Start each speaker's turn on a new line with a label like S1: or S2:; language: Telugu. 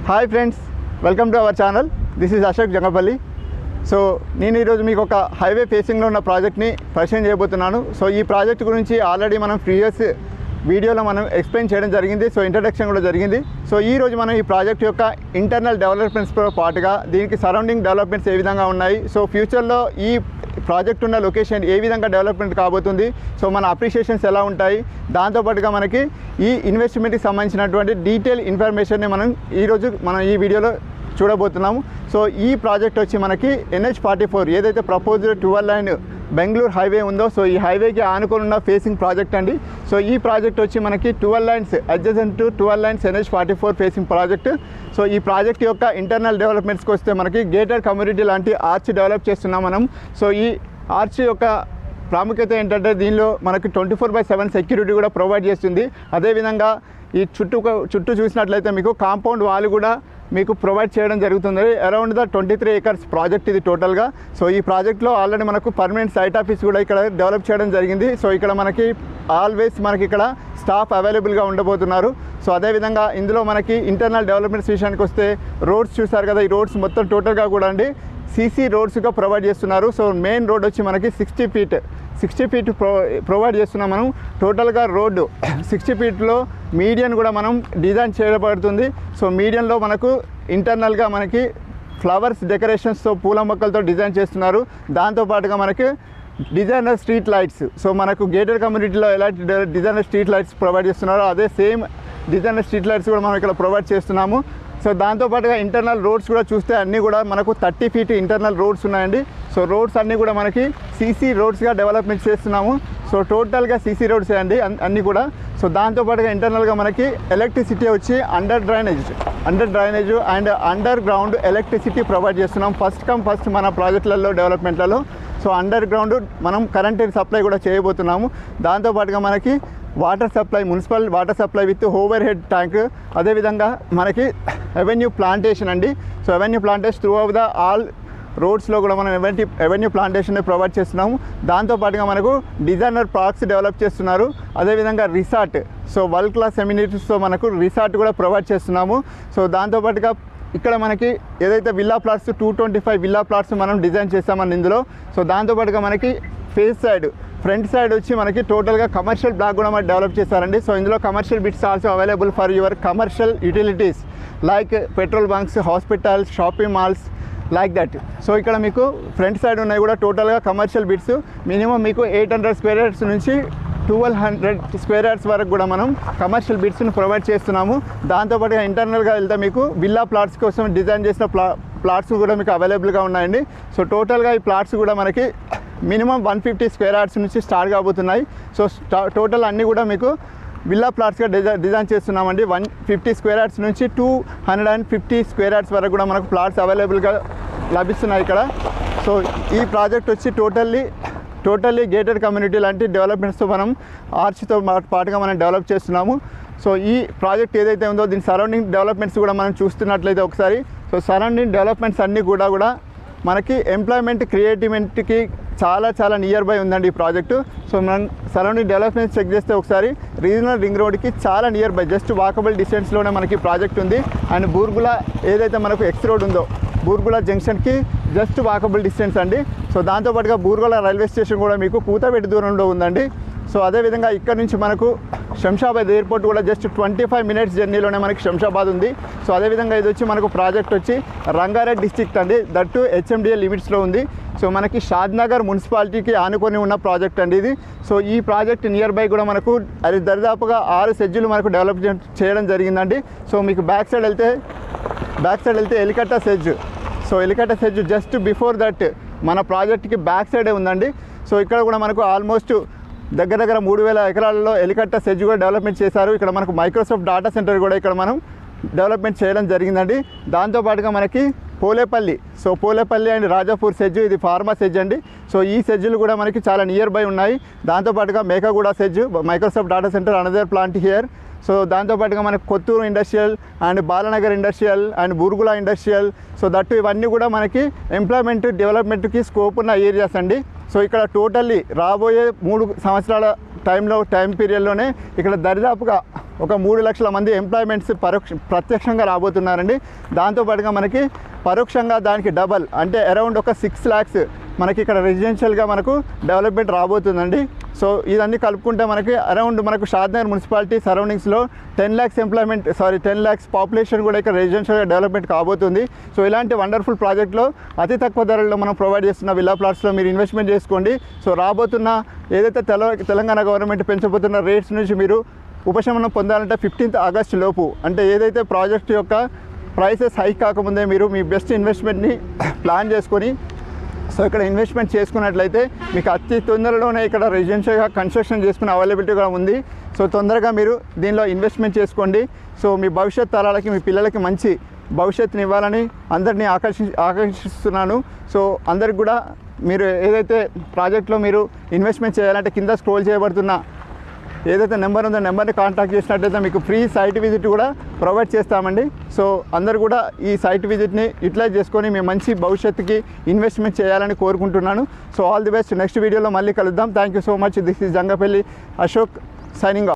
S1: Hi friends, welcome to our channel. This is Ashok Jangapalli. So నేను ఈరోజు మీకు ఒక హైవే ఫేసింగ్లో ఉన్న ప్రాజెక్ట్ని పరిచయం చేయబోతున్నాను. సో ఈ ప్రాజెక్ట్ గురించి ఆల్రెడీ మనం ప్రీవియస్ వీడియోలో మనం ఎక్స్ప్లెయిన్ చేయడం జరిగింది. సో ఇంట్రడక్షన్ కూడా జరిగింది. సో ఈరోజు మనం ఈ ప్రాజెక్ట్ యొక్క ఇంటర్నల్ డెవలప్మెంట్స్తో పాటుగా దీనికి సరౌండింగ్ డెవలప్మెంట్స్ ఏ విధంగా ఉన్నాయి, సో ఫ్యూచర్లో ఈ ప్రాజెక్ట్ ఉన్న లొకేషన్ ఏ విధంగా డెవలప్మెంట్ కాబోతుంది, సో మన అప్రిషియేషన్స్ ఎలా ఉంటాయి, దాంతోపాటుగా మనకి ఈ ఇన్వెస్ట్మెంట్కి సంబంధించినటువంటి డీటెయిల్ ఇన్ఫర్మేషన్ని ఈరోజు మనం ఈ వీడియోలో చూడబోతున్నాము. సో ఈ ప్రాజెక్ట్ వచ్చి మనకి NH44 ఏదైతే ప్రపోజ్డ్ 12 లైన్ బెంగళూరు హైవే ఉందో, సో ఈ హైవేకి ఆనుకొని ఉన్న ఫేసింగ్ ప్రాజెక్ట్ అండి. సో ఈ ప్రాజెక్ట్ వచ్చి మనకి 12 lines adjacent to 12 lines NH44 facing project. So ఈ ప్రాజెక్ట్ యొక్క ఇంటర్నల్ డెవలప్మెంట్స్కి వస్తే మనకి గేటెడ్ కమ్యూనిటీ లాంటి ఆర్చ్ డెవలప్ చేస్తున్నాం మనం. సో ఈ ఆర్చ్ యొక్క ప్రాముఖ్యత ఏంటంటే దీనిలో మనకి 24/7 సెక్యూరిటీ కూడా ప్రొవైడ్ చేస్తుంది. అదేవిధంగా ఈ చుట్టూ చూసినట్లయితే మీకు కాంపౌండ్ వాల్ కూడా మీకు ప్రొవైడ్ చేయడం జరుగుతుంది. అరౌండ్ ద 23 ఏకర్స్ ప్రాజెక్ట్ ఇది టోటల్గా. సో ఈ ప్రాజెక్ట్లో ఆల్రెడీ మనకు పర్మనెంట్ సైట్ ఆఫీస్ కూడా ఇక్కడ డెవలప్ చేయడం జరిగింది. సో ఇక్కడ మనకి ఆల్వేస్ మనకి ఇక్కడ స్టాఫ్ అవైలబుల్గా ఉండబోతున్నారు. సో అదేవిధంగా ఇందులో మనకి ఇంటర్నల్ డెవలప్మెంట్స్ విషయానికి వస్తే రోడ్స్ చూసారు కదా, ఈ రోడ్స్ మొత్తం టోటల్గా కూడా అండి సీసీ రోడ్స్గా ప్రొవైడ్ చేస్తున్నారు. సో మెయిన్ రోడ్ వచ్చి మనకి 60 ఫీట్ ప్రొవైడ్ చేస్తున్నాం మనం. టోటల్గా రోడ్డు 60 ఫీట్లో మీడియన్ కూడా మనం డిజైన్ చేయబడుతుంది. సో మీడియన్లో మనకు ఇంటర్నల్గా మనకి ఫ్లవర్స్ డెకరేషన్స్తో పూల మొక్కలతో డిజైన్ చేస్తున్నారు. దాంతోపాటుగా మనకి డిజైనర్ స్ట్రీట్ లైట్స్, సో మనకు గేటెడ్ కమ్యూనిటీలో ఎలాంటి డిజైనర్ స్ట్రీట్ లైట్స్ ప్రొవైడ్ చేస్తున్నారో అదే సేమ్ డిజైనర్ స్ట్రీట్ లైట్స్ కూడా మనం ఇక్కడ ప్రొవైడ్ చేస్తున్నాము. సో దాంతోపాటుగా ఇంటర్నల్ రోడ్స్ కూడా చూస్తే అన్నీ కూడా మనకు 30 ఫీట్ ఇంటర్నల్ రోడ్స్ ఉన్నాయండి. సో రోడ్స్ అన్నీ కూడా మనకి సీసీ రోడ్స్గా డెవలప్మెంట్ చేస్తున్నాము. సో టోటల్గా సీసీ రోడ్స్ అండి అన్నీ కూడా. సో దాంతోపాటుగా ఇంటర్నల్గా మనకి ఎలక్ట్రిసిటీ వచ్చి under drainage and under ground electricity provide చేస్తున్నాం. ఫస్ట్ మన ప్రాజెక్టులలో డెవలప్మెంట్లలో. సో అండర్ గ్రౌండ్ మనం కరెంట్ సప్లై కూడా చేయబోతున్నాము. దాంతోపాటుగా మనకి water supply, municipal water supply with over head tank. అదేవిధంగా మనకి అవెన్యూ ప్లాంటేషన్ అండి. So avenue plantation through out the all రోడ్స్లో కూడా మనం అవెన్యూ ప్లాంటేషన్ ప్రొవైడ్ చేస్తున్నాము. దాంతోపాటుగా మనకు డిజైనర్ పార్క్స్ డెవలప్ చేస్తున్నారు. అదేవిధంగా రిసార్ట్, సో వరల్డ్ క్లాస్ ఎమ్యూనిటీస్తో మనకు రిసార్ట్ కూడా ప్రొవైడ్ చేస్తున్నాము. సో దాంతోపాటుగా ఇక్కడ మనకి ఏదైతే విల్లా ప్లాట్స్ 225 విల్లా ప్లాట్స్ మనం డిజైన్ చేస్తామని ఇందులో. సో దాంతోపాటుగా మనకి ఫ్రంట్ సైడ్ వచ్చి మనకి టోటల్గా కమర్షియల్ బ్లాక్ కూడా మనం డెవలప్ చేశారండి. సో ఇందులో commercial bits also available for your commercial utilities like petrol bunks, hospitals, shopping malls like that. So ఇక్కడ మీకు ఫ్రంట్ సైడ్ ఉన్నాయి కూడా టోటల్గా కమర్షియల్ బిట్స్. మినిమం మీకు 800 స్క్వేర్ యార్డ్స్ నుంచి 1200 స్క్వేర్ యార్డ్స్ వరకు కూడా మనం కమర్షియల్ బిట్స్ని ప్రొవైడ్ చేస్తున్నాము. దాంతోపాటుగా ఇంటర్నల్గా వెళ్తే మీకు విల్లా ప్లాట్స్ కోసం డిజైన్ చేసిన ప్లాట్స్ కూడా మీకు అవైలబుల్గా ఉన్నాయండి. సో టోటల్గా ఈ ప్లాట్స్ కూడా మనకి మినిమం 150 స్క్వేర్ యార్డ్స్ నుంచి స్టార్ట్ కాబోతున్నాయి. సో టోటల్ అన్నీ కూడా మీకు విల్లా ప్లాట్స్గా డిజైన్ చేస్తున్నామండి. 150 స్క్వేర్ యార్డ్స్ నుంచి 250 స్క్వేర్ యార్డ్స్ వరకు కూడా మనకు ప్లాట్స్ అవైలబుల్గా లభిస్తున్నాయి ఇక్కడ. సో ఈ ప్రాజెక్ట్ వచ్చి టోటల్లీ గేటెడ్ కమ్యూనిటీ లాంటి డెవలప్మెంట్స్తో మనం ఆర్చ్తో పాటుగా మనం డెవలప్ చేస్తున్నాము. సో ఈ ప్రాజెక్ట్ ఏదైతే ఉందో దీని సరౌండింగ్ డెవలప్మెంట్స్ కూడా మనం చూస్తున్నట్లయితే ఒకసారి, సో సరౌండింగ్ డెవలప్మెంట్స్ అన్నీ కూడా మనకి ఎంప్లాయ్మెంట్ క్రియేటివిటీకి చాలా నియర్ బై ఉందండి ఈ ప్రాజెక్టు. సో మనం సరౌండింగ్ డెవలప్మెంట్స్ చెక్ చేస్తే ఒకసారి రీజనల్ రింగ్ రోడ్కి చాలా నియర్ బై, జస్ట్ వాకబుల్ డిస్టెన్స్లోనే మనకి ప్రాజెక్ట్ ఉంది. అండ్ బూర్గుల ఏదైతే మనకు ఎక్స్ రోడ్ ఉందో బూర్గుల జంక్షన్కి జస్ట్ వాకబుల్ డిస్టెన్స్ అండి. సో దాంతోపాటుగా బూర్గుల రైల్వే స్టేషన్ కూడా మీకు కూతబెట్టి దూరంలో ఉందండి. సో అదేవిధంగా ఇక్కడ నుంచి మనకు శంషాబాద్ ఎయిర్పోర్ట్ కూడా జస్ట్ 25 మినిట్స్ జర్నీలోనే మనకి శంషాబాద్ ఉంది. సో అదేవిధంగా ఇది వచ్చి మనకు ప్రాజెక్ట్ వచ్చి రంగారెడ్డి డిస్ట్రిక్ట్ అండి, దట్టు HMDA లిమిట్స్లో ఉంది. సో మనకి షాద్నగర్ మున్సిపాలిటీకి ఆనుకొని ఉన్న ప్రాజెక్ట్ అండి ఇది. సో ఈ ప్రాజెక్ట్ నియర్ బై కూడా మనకు అది దరిదాపుగా 6 సెడ్యూలు మనకు డెవలప్ చేయడం జరిగిందండి. సో మీకు బ్యాక్ సైడ్ వెళ్తే Elikatta sedge. So Elikatta sedge just before that మన ప్రాజెక్ట్కి బ్యాక్ సైడే ఉందండి. సో ఇక్కడ కూడా మనకు ఆల్మోస్ట్ దగ్గర 3000 ఎకరాలలో ఎలికట్ట సెడ్జ్ కూడా డెవలప్మెంట్ చేశారు. ఇక్కడ మనకు మైక్రోసాఫ్ట్ డేటా సెంటర్ కూడా ఇక్కడ మనం డెవలప్మెంట్ చేయడం జరిగిందండి. దాంతోపాటుగా మనకి పోలేపల్లి అండ్ రాజాపూర్ సెడ్జ్, ఇది ఫార్మా సెడ్జ్ అండి. సో ఈ సెడ్జ్లు కూడా మనకి చాలా నియర్ బై ఉన్నాయి. దాంతోపాటుగా Mekaguda SEZ, Microsoft data center another plant here. So దాంతోపాటుగా మనకు Kothur industrial and Balanagar industrial and Burgula industrial. So that ఇవన్నీ కూడా మనకి ఎంప్లాయ్మెంట్ డెవలప్మెంట్కి స్కోప్ ఉన్న ఏరియాస్ అండి. సో ఇక్కడ టోటల్లీ రాబోయే 3 సంవత్సరాల టైం పీరియడ్లోనే ఇక్కడ దరిదాపుగా ఒక 3 లక్షల మంది ఎంప్లాయ్మెంట్స్ ప్రత్యక్షంగా రాబోతున్నారండి. దాంతోపాటుగా మనకి పరోక్షంగా దానికి డబల్ అంటే అరౌండ్ ఒక 6 lakhs మనకి ఇక్కడ రెసిడెన్షియల్గా మనకు డెవలప్మెంట్ రాబోతుందండి. సో ఇదన్నీ కలుపుకుంటే మనకు షాద్నగర్ మున్సిపాలిటీ సరౌండింగ్స్లో 10 lakhs పాపులేషన్ కూడా ఇక్కడ రెసిడెన్షియల్గా డెవలప్మెంట్ కాబోతుంది. సో ఇలాంటి వండర్ఫుల్ ప్రాజెక్ట్లో అతి తక్కువ ధరల్లో మనం ప్రొవైడ్ చేస్తున్న విల్లా ప్లాట్స్లో మీరు ఇన్వెస్ట్మెంట్ చేసుకోండి. సో రాబోతున్న ఏదైతే తెలంగాణ గవర్నమెంట్ పెంచబోతున్న రేట్స్ నుంచి మీరు ఉపశమనం పొందాలంటే 15th August లోపు, అంటే ఏదైతే ప్రాజెక్ట్ యొక్క ప్రైసెస్ హైక్ కాకముందే మీరు మీ బెస్ట్ ఇన్వెస్ట్మెంట్ని ప్లాన్ చేసుకొని సో ఇక్కడ ఇన్వెస్ట్మెంట్ చేసుకున్నట్లయితే మీకు అతి తొందరలోనే ఇక్కడ రెసిడెన్షియల్గా కన్స్ట్రక్షన్ చేసుకునే అవైలబిలిటీ కూడా ఉంది. సో తొందరగా మీరు దీనిలో ఇన్వెస్ట్మెంట్ చేసుకోండి. సో మీ భవిష్యత్ తరాలకి మీ పిల్లలకి మంచి భవిష్యత్తుని ఇవ్వాలని అందరినీ ఆకర్షిస్తున్నాను. సో అందరికి కూడా మీరు ఏదైతే ప్రాజెక్ట్లో మీరు ఇన్వెస్ట్మెంట్ చేయాలంటే కింద స్క్రోల్ చేయబడుతున్న ఏదైతే నెంబర్ ఉందో నెంబర్ని కాంటాక్ట్ చేసినట్టయితే మీకు ఫ్రీ సైట్ విజిట్ కూడా ప్రొవైడ్ చేస్తామండి. సో అందరు కూడా ఈ సైట్ విజిట్ని యూటిలైజ్ చేసుకొని మీ మంచి భవిష్యత్తుకి ఇన్వెస్ట్మెంట్ చేయాలని కోరుకుంటున్నాను. So all the best. Next వీడియోలో మళ్ళీ కలుద్దాం. Thank you so much. This is Jangapalli Ashok signing off.